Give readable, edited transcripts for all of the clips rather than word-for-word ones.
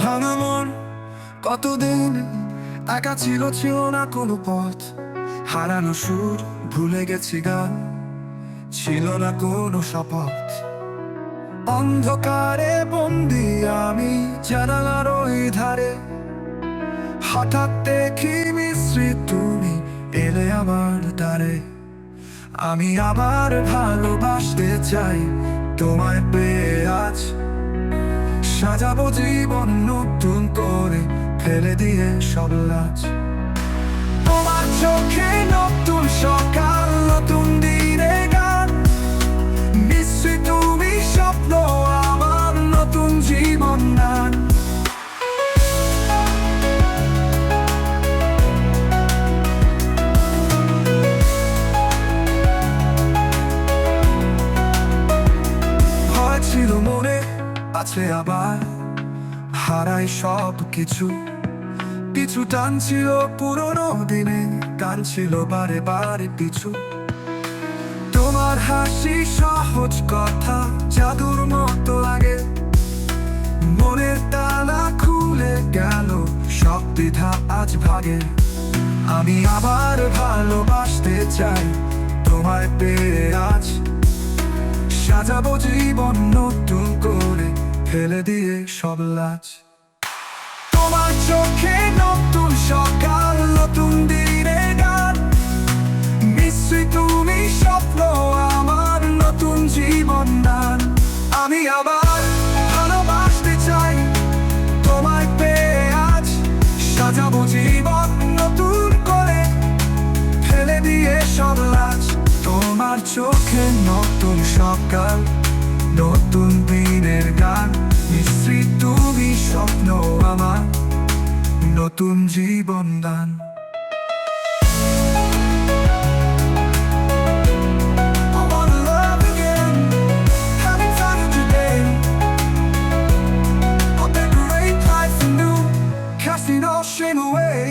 ভাঙা মন কতদিন একা ছিল, ছিল না কোনো পথ। হারানো সুর ভুলে গেছি গান, ছিল না কোনো শপথ। অন্ধকারে বন্দি আমি জানালার ওই ধারে, হঠাৎ দেখি মিশ্রি তুমি এলে আমার দ্বারে। আমি আবার ভালোবাসতে চাই তোমায় পেয়ে আজ, সাজাবো জীবন নতুন করে ফেলে দিয়ে সব লাজ। তোমার চোখে নতুন সকাল, নতুন দিনের গান, নিশ্চয়ই তুমি স্বপ্ন আমার নতুন জীবন দান। ভয় ছিল মনে আছে আবার হারাই সব কিছু, পিছু টান ছিল পুরনো দিনে, গান ছিল বারে বারে পিছু। তোমার হাসি সহজ কথা জাদুর মতো লাগে, মনের তালা খুলে গেল সব দ্বিধা আজ ভাগে। আমি আবার ভালোবাসতে চাই তোমায় পেয়ে আজ, সাজাবো জীবন নতুন করে ফেলে দিয়ে সব লাজ। তোমার চোখে নতুন সকাল, নতুন দিনের গান, নিশ্চয়ই তুমি স্বপ্ন আমার নতুন জীবন দান। আমি আবার ভালোবাসতে চাই তোমায় পেয়ে আজ, সাজাবো জীবন নতুন করে ফেলে দিয়ে সব লাজ। তোমার চোখে নতুন সকাল, নতুন দিনের গান, নিশ্চয়ই তুমি স্বপ্ন আমার নতুন জীবন দান। I wanna love again, having fun today. I'll decorate life anew, casting all shame away.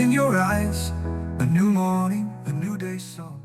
In your eyes, a new morning, a new day song.